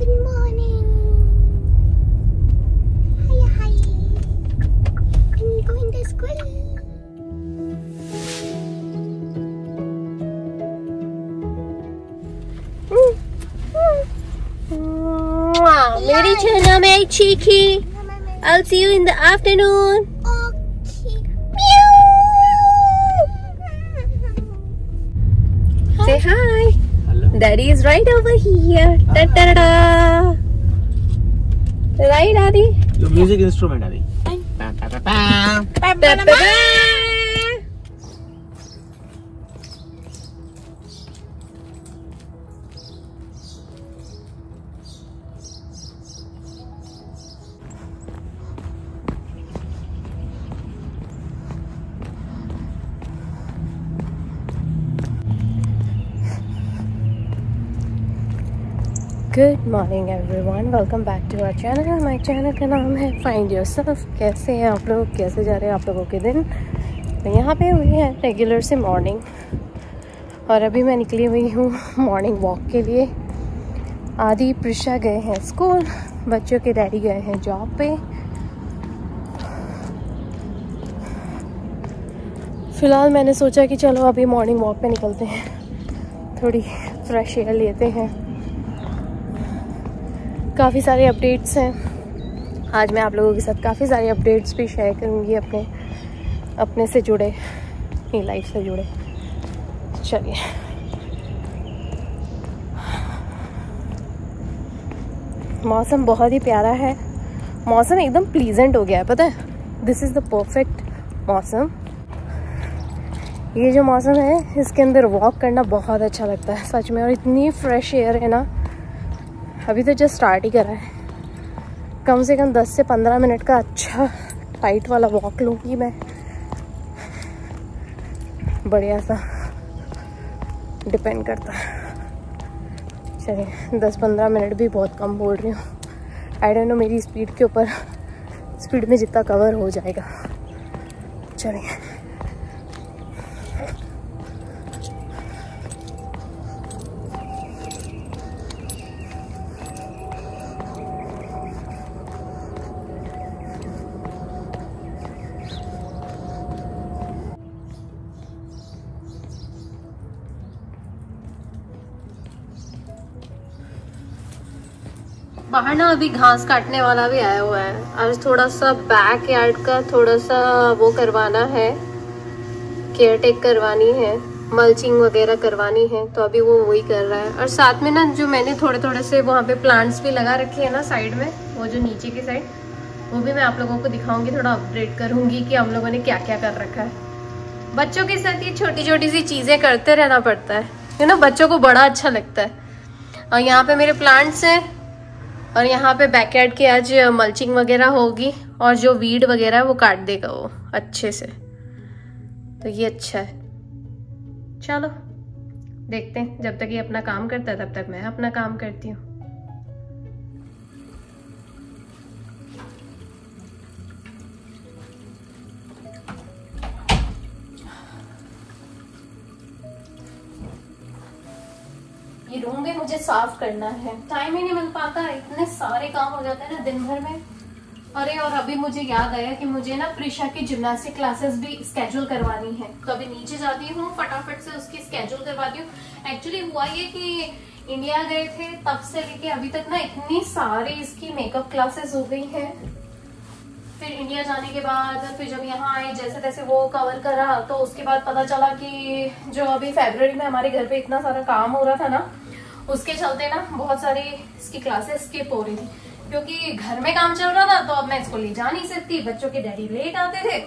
Good morning. Hi. I'm going to school. मेरी चना मेरी cheeky. I'll see you in the afternoon. Okay. Say hi. Hello. Daddy is right over here. Da da da da. Right, Adi? Your music instrument, Adi. Da da da. Good morning everyone, welcome back to our channel. हमारे channel का नाम है find yourself. कैसे हैं आप लोग, कैसे जा रहे हैं आप लोगों के दिन? तो यहाँ पे हुई है रेगुलर से मॉर्निंग, और अभी मैं निकली हुई हूँ मॉर्निंग वॉक के लिए। आदि प्रिशा गए हैं स्कूल, बच्चों के डैडी गए हैं जॉब पे। फ़िलहाल मैंने सोचा कि चलो अभी मॉर्निंग वॉक पे निकलते हैं, थोड़ी फ्रेश एयर लेते हैं। काफ़ी सारे अपडेट्स हैं आज, मैं आप लोगों के साथ काफ़ी सारे अपडेट्स भी शेयर करूँगी अपने से जुड़े, अपनी लाइफ से जुड़े। चलिए, मौसम बहुत ही प्यारा है, मौसम एकदम प्लीजेंट हो गया है, पता है? दिस इज़ द परफेक्ट मौसम। ये जो मौसम है इसके अंदर वॉक करना बहुत अच्छा लगता है सच में, और इतनी फ्रेश एयर है ना। अभी तो जस्ट स्टार्ट ही करा है, कम से कम 10 से 15 मिनट का अच्छा टाइट वाला वॉक लूँगी मैं, बढ़िया सा। डिपेंड करता है, चलिए 10-15 मिनट भी बहुत कम बोल रही हूँ। आई डोंट नो मेरी स्पीड के ऊपर, स्पीड में जितना कवर हो जाएगा। चलिए, बाहर ना अभी घास काटने वाला भी आया हुआ है। आज थोड़ा सा बैक यार्ड का थोड़ा सा वो करवाना है, केयर टेक करवानी है, मल्चिंग वगैरह करवानी है, तो अभी वो वही कर रहा है। और साथ में ना जो मैंने थोड़े से वहाँ पे प्लांट्स भी लगा रखे हैं ना साइड में, वो जो नीचे की साइड, वो भी मैं आप लोगों को दिखाऊंगी, थोड़ा अपडेट करूंगी कि हम लोगों ने क्या क्या कर रखा है। बच्चों के साथ ये छोटी छोटी सी चीजें करते रहना पड़ता है, यू नो, बच्चों को बड़ा अच्छा लगता है। और यहाँ पे मेरे प्लांट्स हैं, और यहाँ पे बैकयार्ड की आज मल्चिंग वगैरह होगी, और जो वीड वगैरह है वो काट देगा वो अच्छे से, तो ये अच्छा है। चलो देखते हैं, जब तक ये अपना काम करता है तब तक मैं अपना काम करती हूँ। ये रूम भी मुझे साफ करना है, टाइम ही नहीं मिल पाता, इतने सारे काम हो जाते हैं ना दिन भर में। अरे और अभी मुझे याद आया कि मुझे ना प्रिशा की जिम्नास्टिक क्लासेस भी स्केड्यूल करवानी है, तो अभी नीचे जाती हूँ, फटाफट से उसकी स्केड्यूल करवाती हूँ। एक्चुअली हुआ ये कि इंडिया गए थे तब से लेके अभी तक ना इतनी सारी इसकी मेकअप क्लासेस हो गई हैं। फिर इंडिया जाने के बाद फिर जब यहाँ आए जैसे तैसे वो कवर करा, तो उसके बाद पता चला कि जो अभी फरवरी में हमारे घर पे इतना सारा काम हो रहा था ना, उसके चलते ना बहुत सारी इसकी क्लासेस स्किप हो रही थी, क्योंकि घर में काम चल रहा था। तो अब मैं इसको ले जा नहीं सकती, बच्चों के डैडी लेट आते थे,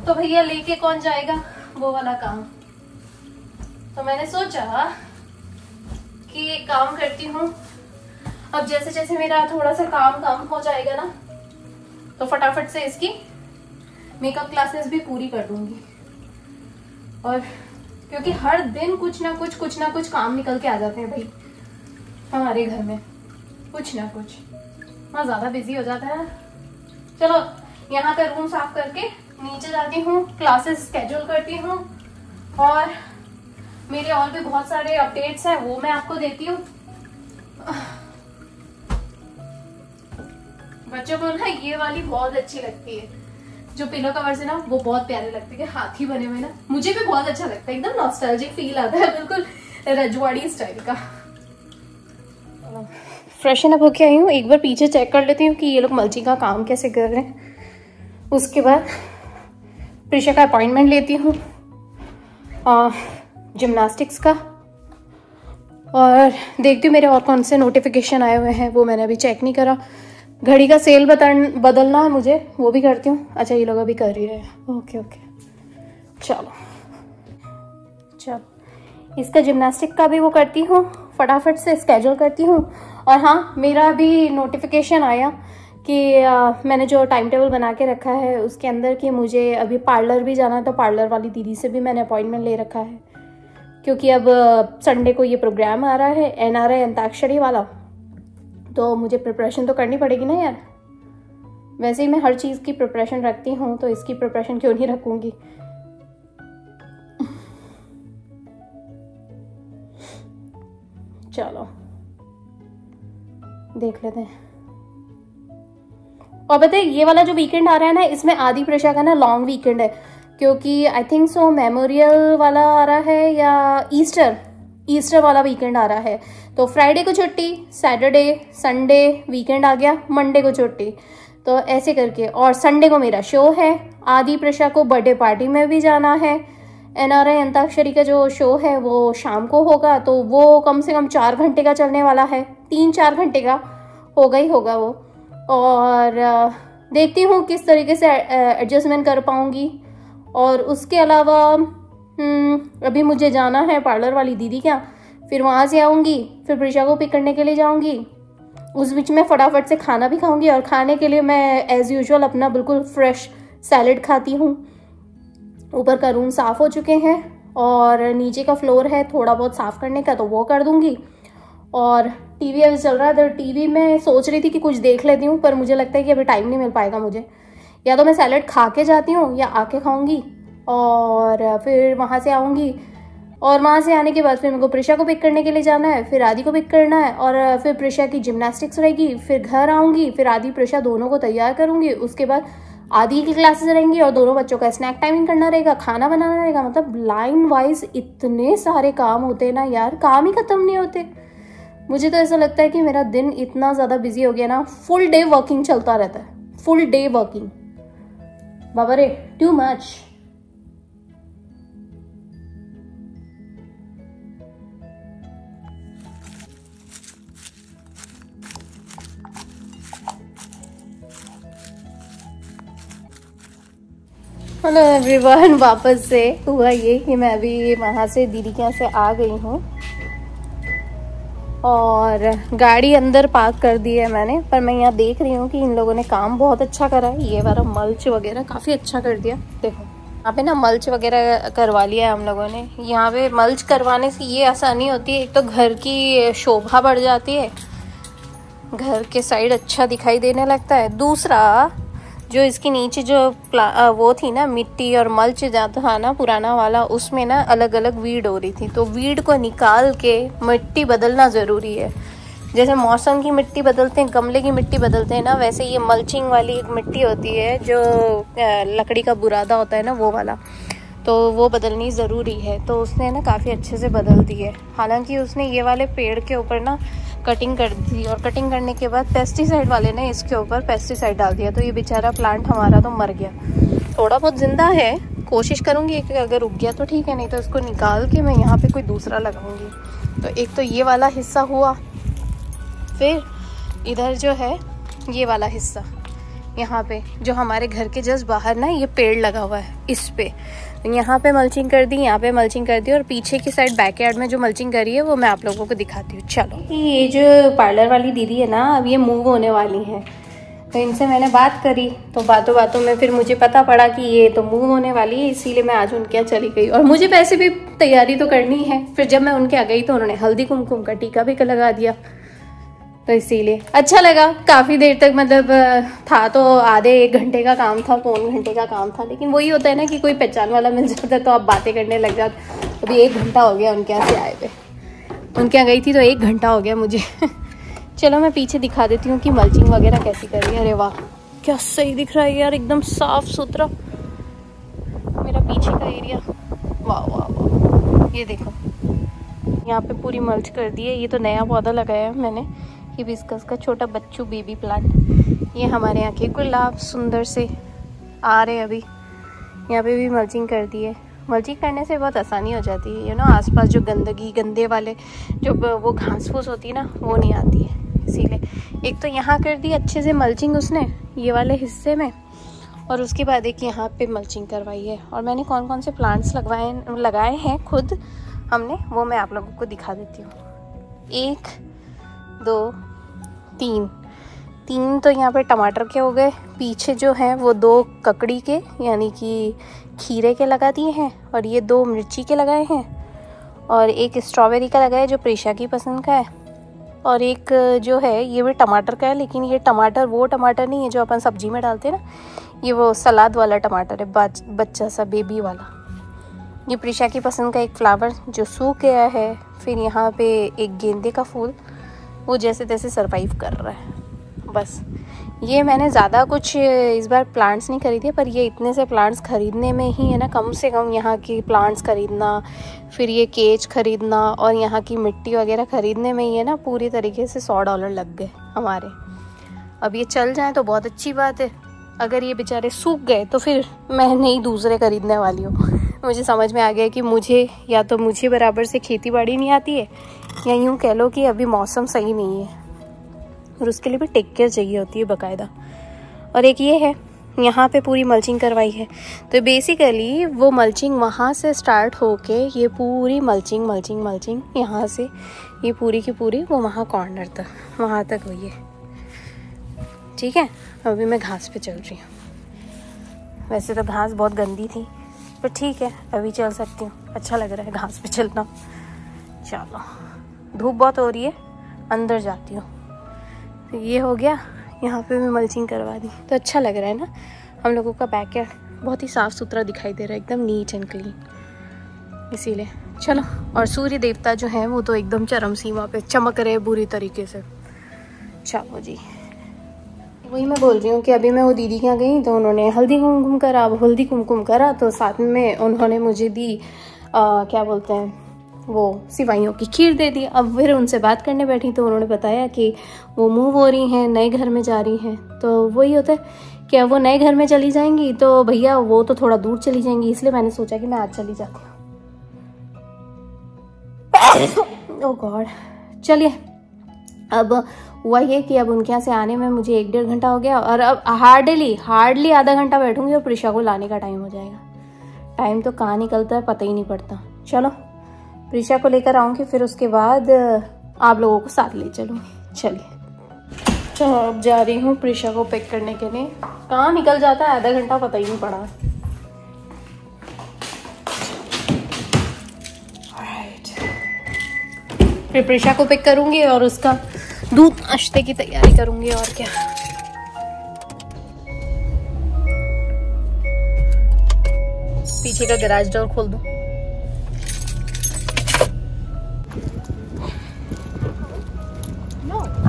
तो भैया लेके कौन जाएगा वो वाला काम। तो मैंने सोचा कि एक काम करती हूँ, अब जैसे जैसे मेरा थोड़ा सा काम कम हो जाएगा ना, तो फटाफट से इसकी मेकअप क्लासेस भी पूरी कर दूंगी। और क्योंकि हर दिन कुछ ना कुछ काम निकल के आ जाते हैं भाई हमारे घर में, कुछ ना कुछ बहुत ज्यादा बिजी हो जाता है। चलो यहाँ का रूम साफ करके नीचे जाती हूँ, क्लासेस स्केड्यूल करती हूँ, और मेरे और भी बहुत सारे अपडेट्स हैं वो मैं आपको देती हूँ। बच्चों को ना ये वाली बहुत अच्छी लगती है, जो पिलो कवर्स है ना वो बहुत प्यारे लगते हैं, हाथी बने हुए ना, मुझे भी बहुत अच्छा लगता है, एकदम नॉस्टैल्जिक फील आता है, बिल्कुल रजवाड़ी स्टाइल का। फ्रेशन अप होके आई हूँ, एक बार पीछे चेक कर लेती हूँ कि ये लोग मल्चिंग का काम कैसे कर रहे हैं। उसके बाद प्रिशा का अपॉइंटमेंट लेती हूँ जिम्नास्टिक्स का, और देखती हूँ मेरे और कौन से नोटिफिकेशन आए हुए हैं, वो मैंने अभी चेक नहीं करा। घड़ी का सेल बदलना है मुझे, वो भी करती हूँ। अच्छा ये लोग अभी कर ही रहे हैं, ओके ओके चलो। इसका जिम्नास्टिक का भी वो करती हूँ, फटाफट से स्केड्यूल करती हूँ। और हाँ, मेरा भी नोटिफिकेशन आया कि मैंने जो टाइम टेबल बना के रखा है उसके अंदर कि मुझे अभी पार्लर भी जाना है, तो पार्लर वाली दीदी से भी मैंने अपॉइंटमेंट ले रखा है, क्योंकि अब संडे को ये प्रोग्राम आ रहा है NRI अंताक्षरी वाला, तो मुझे प्रिपरेशन तो करनी पड़ेगी ना यार। वैसे ही मैं हर चीज़ की प्रिपरेशन रखती हूँ, तो इसकी प्रिपरेशन क्यों नहीं रखूँगी। चलो देख लेते हैं। और बताइए ये वाला जो वीकेंड आ रहा है ना, इसमें आदि प्रेशा का ना लॉन्ग वीकेंड है, क्योंकि आई थिंक सो मेमोरियल वाला आ रहा है या ईस्टर वाला वीकेंड आ रहा है। तो फ्राइडे को छुट्टी, सैटरडे संडे वीकेंड आ गया, मंडे को छुट्टी, तो ऐसे करके। और संडे को मेरा शो है, आदि प्रेशा को बर्थडे पार्टी में भी जाना है। NRI अंताक्षरी का जो शो है वो शाम को होगा, तो वो कम से कम 4 घंटे का चलने वाला है, 3-4 घंटे का होगा ही होगा वो। और देखती हूँ किस तरीके से एडजस्टमेंट कर पाऊँगी। और उसके अलावा अभी मुझे जाना है पार्लर वाली दीदी क्या, फिर वहाँ से आऊँगी, फिर प्रिशा को पिक करने के लिए जाऊँगी। उस बीच में फटाफट से खाना भी खाऊँगी, और खाने के लिए मैं एज़ यूजुअल अपना बिल्कुल फ्रेश सैलेड खाती हूँ। ऊपर का रूम साफ़ हो चुके हैं और नीचे का फ्लोर है थोड़ा बहुत साफ़ करने का, तो वो कर दूँगी। और टीवी अभी चल रहा है, तो टीवी में सोच रही थी कि कुछ देख लेती हूँ, पर मुझे लगता है कि अभी टाइम नहीं मिल पाएगा मुझे। या तो मैं सैलेड खा के जाती हूँ या आके खाऊंगी, और फिर वहाँ से आऊँगी, और वहाँ से आने के बाद फिर मेरे को प्रिशा को पिक करने के लिए जाना है, फिर आदि को पिक करना है, और फिर प्रिशा की जिम्नास्टिक्स रहेगी, फिर घर आऊँगी, फिर आदि प्रिशा दोनों को तैयार करूँगी। उसके बाद आदि की क्लासेस रहेंगी और दोनों बच्चों का स्नैक टाइमिंग करना रहेगा, खाना बनाना रहेगा। मतलब लाइन वाइज इतने सारे काम होते हैं ना यार, काम ही खत्म नहीं होते। मुझे तो ऐसा लगता है कि मेरा दिन इतना ज़्यादा बिजी हो गया ना, फुल डे वर्किंग चलता रहता है, फुल डे वर्किंग। बाबा रे, टू मच। हेलो एवरीवन, वापस से हुआ ये कि मैं अभी वहाँ से दीदी के यहाँ से आ गई हूँ और गाड़ी अंदर पार्क कर दी है मैंने। पर मैं यहाँ देख रही हूँ कि इन लोगों ने काम बहुत अच्छा करा है, ये वाला मल्च वगैरह काफ़ी अच्छा कर दिया। देखो यहाँ पे ना मल्च वगैरह करवा लिया है हम लोगों ने। यहाँ पे मल्च करवाने से ये आसानी होती है, एक तो घर की शोभा बढ़ जाती है, घर के साइड अच्छा दिखाई देने लगता है। दूसरा, जो इसके नीचे जो वो थी ना मिट्टी और मल्च जाता था ना पुराना वाला, उसमें ना अलग अलग वीड हो रही थी, तो वीड को निकाल के मिट्टी बदलना ज़रूरी है। जैसे मौसम की मिट्टी बदलते हैं, गमले की मिट्टी बदलते हैं ना, वैसे ये मल्चिंग वाली एक मिट्टी होती है जो लकड़ी का बुरादा होता है ना, वो वाला, तो वो बदलनी ज़रूरी है। तो उसने ना काफ़ी अच्छे से बदल दी है। हालांकि उसने ये वाले पेड़ के ऊपर ना कटिंग कर दी, और कटिंग करने के बाद पेस्टिसाइड वाले ने इसके ऊपर पेस्टिसाइड डाल दिया, तो ये बेचारा प्लांट हमारा तो मर गया। थोड़ा बहुत जिंदा है, कोशिश करूँगी कि अगर रुक गया तो ठीक है, नहीं तो इसको निकाल के मैं यहाँ पे कोई दूसरा लगाऊंगी। तो एक तो ये वाला हिस्सा हुआ, फिर इधर जो है ये वाला हिस्सा, यहाँ पे जो हमारे घर के जस्ट बाहर ना ये पेड़ लगा हुआ है, इस पे यहाँ पे मल्चिंग कर दी, यहाँ पे मल्चिंग कर दी, और पीछे की साइड बैकयार्ड में जो मल्चिंग करी है वो मैं आप लोगों को दिखाती हूँ। चलो, ये जो पार्लर वाली दीदी है ना, अब ये मूव होने वाली है, तो इनसे मैंने बात करी, तो बातों बातों में फिर मुझे पता पड़ा कि ये तो मूव होने वाली है, इसीलिए मैं आज उनके यहाँ चली गई। और मुझे वैसे भी तैयारी तो करनी है। फिर जब मैं उनके यहाँ गई तो उन्होंने हल्दी कुमकुम का टीका भी लगा दिया, तो इसीलिए अच्छा लगा। काफ़ी देर तक मतलब था तो आधे 1 घंटे का काम था, पौन घंटे का काम था, लेकिन वही होता है ना कि कोई पहचान वाला मिल जाता है तो आप बातें करने लग जाते। अभी 1 घंटा हो गया उनके यहाँ से आए हुए, उनके यहाँ गई थी तो 1 घंटा हो गया मुझे। चलो मैं पीछे दिखा देती हूँ कि मल्चिंग वगैरह कैसी कर रही है। अरे वाह क्या सही दिख रहा है यार, एकदम साफ सुथरा मेरा पीछे का एरिया। वाह वाह वाह, ये देखो यहाँ पे पूरी मल्च कर दी है। ये तो नया पौधा लगाया है मैंने, हिबिस्कस का छोटा बच्चू बेबी प्लांट। ये हमारे यहाँ के गुलाब सुंदर से आ रहे अभी। यहाँ पे भी मल्चिंग कर दी है। मल्चिंग करने से बहुत आसानी हो जाती है, आसपास जो गंदगी गंदे वाले जो वो घास फूस होती है ना, वो नहीं आती है। इसीलिए एक तो यहाँ कर दी अच्छे से मल्चिंग उसने ये वाले हिस्से में, और उसके बाद एक यहाँ पे मल्चिंग करवाई है। और मैंने कौन कौन से प्लांट्स लगाए हैं खुद हमने, वो मैं आप लोगों को दिखा देती हूँ। 1 2 3 तो यहाँ पे टमाटर के हो गए। पीछे जो हैं वो 2 ककड़ी के यानी कि खीरे के लगा दिए हैं, और ये 2 मिर्ची के लगाए हैं, और एक स्ट्रॉबेरी का लगाया जो प्रीशा की पसंद का है, और एक जो है ये भी टमाटर का है। लेकिन ये टमाटर वो टमाटर नहीं है जो अपन सब्जी में डालते हैं ना, ये वो सलाद वाला टमाटर है, बच्चा सा बेबी वाला। ये प्रीशा की पसंद का एक फ्लावर जो सूख गया है। फिर यहाँ पे एक गेंदे का फूल, वो जैसे तैसे सरवाइव कर रहा है बस। ये मैंने ज़्यादा कुछ इस बार प्लांट्स नहीं खरीदे, पर ये इतने से प्लांट्स खरीदने में ही है ना, कम से कम यहाँ की प्लांट्स खरीदना, फिर ये केज खरीदना और यहाँ की मिट्टी वगैरह खरीदने में ही है ना, पूरी तरीके से $100 लग गए हमारे। अब ये चल जाए तो बहुत अच्छी बात है, अगर ये बेचारे सूख गए तो फिर मैं नहीं दूसरे खरीदने वाली हूँ। मुझे समझ में आ गया कि मुझे बराबर से खेती बाड़ी नहीं आती है, या यूँ कह लो कि अभी मौसम सही नहीं है, और उसके लिए भी टेक केयर चाहिए होती है बाकायदा। और एक ये है, यहाँ पे पूरी मल्चिंग करवाई है। तो बेसिकली वो मल्चिंग वहाँ से स्टार्ट होके ये पूरी मल्चिंग यहाँ से ये पूरी की पूरी वो वहाँ कॉर्नर तक, वहाँ तक हुई है। ठीक है, अभी मैं घास पे चल रही हूँ। वैसे तो घास बहुत गंदी थी, पर ठीक है अभी चल सकती हूँ, अच्छा लग रहा है घास पे चलना। चलो, धूप बहुत हो रही है, अंदर जाती हूँ। तो ये हो गया, यहाँ पे मैं मल्चिंग करवा दी, तो अच्छा लग रहा है ना। हम लोगों का बैकयार्ड बहुत ही साफ़ सुथरा दिखाई दे रहा है, एकदम नीट एंड क्लीन, इसीलिए। चलो, और सूर्य देवता जो है वो तो एकदम चरम सीमा पे चमक रहे बुरी तरीके से। चलो जी, वही मैं बोल रही हूँ कि अभी मैं वो दीदी के यहाँ गई तो उन्होंने हल्दी कुमकुम करा, तो साथ में उन्होंने मुझे दी क्या बोलते हैं वो सिवाइयों की खीर दे दी। अब फिर उनसे बात करने बैठी तो उन्होंने बताया कि वो मूव हो रही हैं, नए घर में जा रही हैं। तो वही होता है कि अब वो नए घर में चली जाएंगी तो भैया वो तो थोड़ा दूर चली जाएंगी, इसलिए मैंने सोचा कि मैं आज चली जाती हूँ। ओह गॉड, चलिए। अब हुआ ये कि अब उनके यहाँ से आने में मुझे 1-1.5 घंटा हो गया, और अब हार्डली आधा घंटा बैठूंगी और प्रीशा को लाने का टाइम हो जाएगा। टाइम तो कहाँ निकलता है पता ही नहीं पड़ता। चलो, प्रीशा को लेकर आऊँगी, फिर उसके बाद आप लोगों को साथ ले चलूँगी। चलिए, तो अब जा रही हूँ प्रीशा को पिक करने के लिए। कहाँ निकल जाता है आधा घंटा पता ही नहीं पड़ा। फिर प्रीशा को पिक करूँगी और उसका दूध नाश्ते की तैयारी करूँगी, और क्या। पीछे का गैराज डोर खोल दूँ।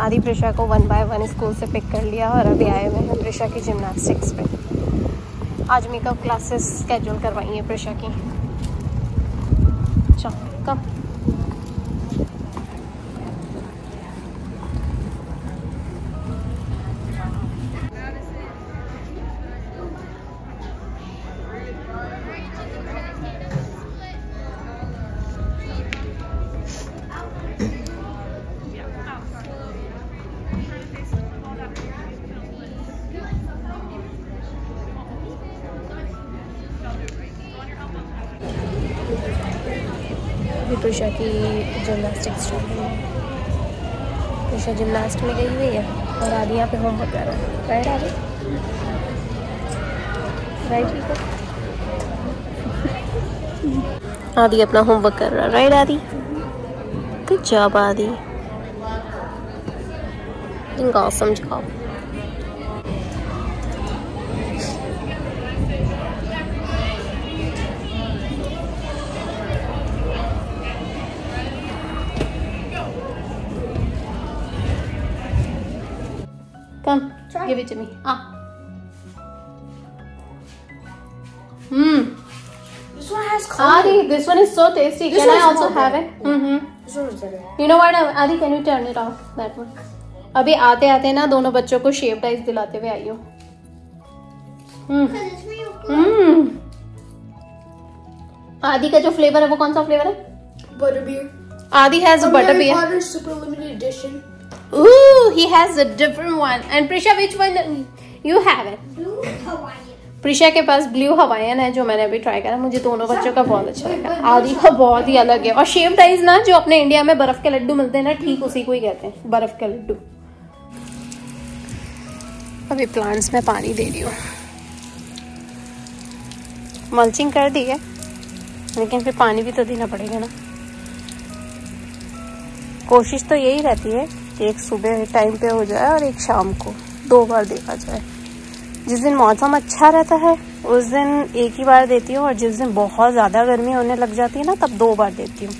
आदि प्रीशा को 1 by 1 स्कूल से पिक कर लिया, और अभी आए हुए हैं प्रीशा की जिम्नास्टिक्स पे। आज मेकअप क्लासेस स्केड्यूल करवाई है प्रीशा की। चलो कम। प्रीशा की जिम्नास्टिक्स चल रही है। प्रीशा जिम्नास्ट में गई हुई है और आदि यहाँ पे होमवर्क कर रहा है। राइट आदि? राइट ठीक है। आदि अपना होमवर्क कर रहा है। राइट आदि? गुड जॉब आदि, awesome job. Come, give it to me. This one has Adi, this one is so tasty. Can I also have it? This one is better. You know what, Adi, can you turn it off? That one. अभी आते आते ना दोनों बच्चों को shaped ice दिलाते हुए आई हो. आदि का जो फ्लेवर है वो कौन सा फ्लेवर है? Butterbeer. Adi has a butterbeer. Harry Potter super limited edition. Ooh, he has a different one. And Prisha, which one you have it? Blue Hawaiian. Prisha के पास ब्लू हवाईयन है जो मैंने अभी ट्राई करा. मुझे दोनों बच्चों का बहुत अच्छा लगा. आदि का बहुत ही अलग है. और शेप्ड आइस ना जो अपने इंडिया में बर्फ के लड्डू मिलते हैं ना, ठीक उसी को ही कहते हैं, बर्फ के लड्डू. अभी प्लांट्स में पानी दे रही हूँ. मल्चिंग कर दी है लेकिन फिर पानी भी तो देना पड़ेगा ना. कोशिश तो यही रहती है कि एक सुबह टाइम पे हो जाए और एक शाम को 2 बार देखा जाए. जिस दिन मौसम अच्छा रहता है उस दिन एक ही बार देती हूँ और जिस दिन बहुत ज़्यादा गर्मी होने लग जाती है ना तब 2 बार देती हूँ.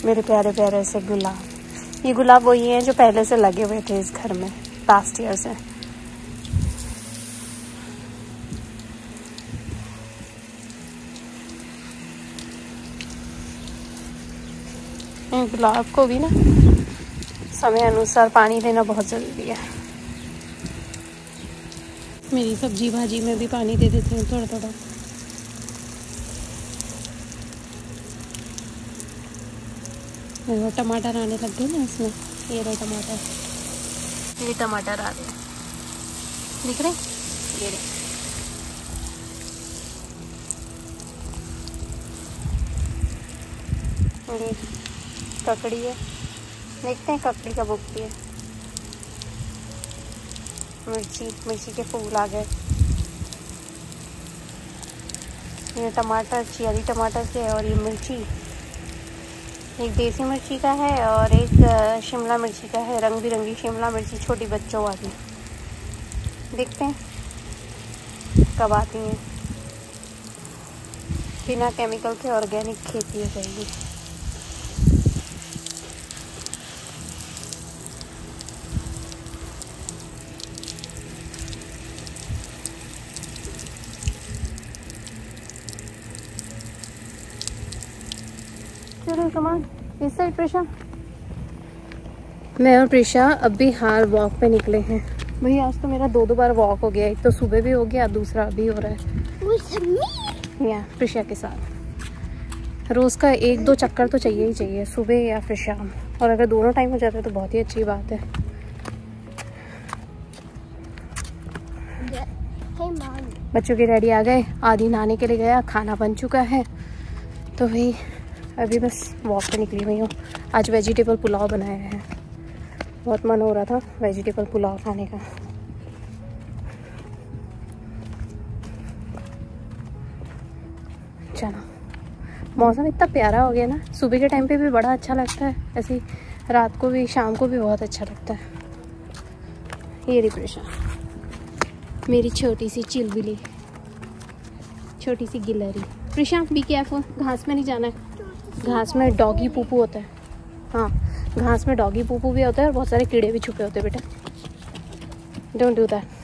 मेरे प्यारे प्यारे से गुलाब. ये गुलाब वही हैं जो पहले से लगे हुए थे इस घर में लास्ट ईयर से. गुलाब को भी ना समय अनुसार पानी देना बहुत ज़रूरी है. मेरी सब्जी भाजी में भी पानी दे देती हूँ थोड़ा थोड़ा. टमाटर आने लग गए ना इसमें. ये रहे टमाटर. ये टमाटर आ रहे दिख रहे. ये रहे. ये ककड़ी है. देखते हैं ककड़ी कब उगती है. मिर्ची के फूल आ गए. ये टमाटर चेरी टमाटर से है और ये मिर्ची एक देसी मिर्ची का है और एक शिमला मिर्ची का है. रंग बिरंगी शिमला मिर्ची छोटी बच्चों वाली. देखते हैं कब आती हैं. बिना केमिकल के ऑर्गेनिक खेती हो जाएगी. चलो कमान इस साइड. प्रिशा, मैं और प्रिशा अब भी हार वॉक पे निकले हैं. भाई आज तो मेरा 2 बार वॉक हो गया. एक तो सुबह भी हो गया, दूसरा अभी हो रहा है. या प्रिशा के साथ रोज़ का 1-2 चक्कर तो चाहिए ही चाहिए, सुबह या फिर शाम. और अगर दोनों टाइम हो जाते हैं तो बहुत ही अच्छी बात है. बच्चों के रेडी आ गए. आदि नहाने के लिए गया. खाना बन चुका है तो भाई अभी बस वॉक पे निकली हुई हूँ. आज वेजिटेबल पुलाव बनाया है. बहुत मन हो रहा था वेजिटेबल पुलाव खाने का. चलो मौसम इतना प्यारा हो गया ना. सुबह के टाइम पे भी बड़ा अच्छा लगता है, ऐसे ही रात को भी शाम को भी बहुत अच्छा लगता है. ये रिप्रेशन मेरी छोटी सी चिलबिली, छोटी सी गिलहरी. Prisha be careful. घास में नहीं जाना है. घास में डॉगी पूपू होता है. हाँ, घास में डॉगी पूपू भी होता है और बहुत सारे कीड़े भी छुपे होते हैं बेटा. Don't do that.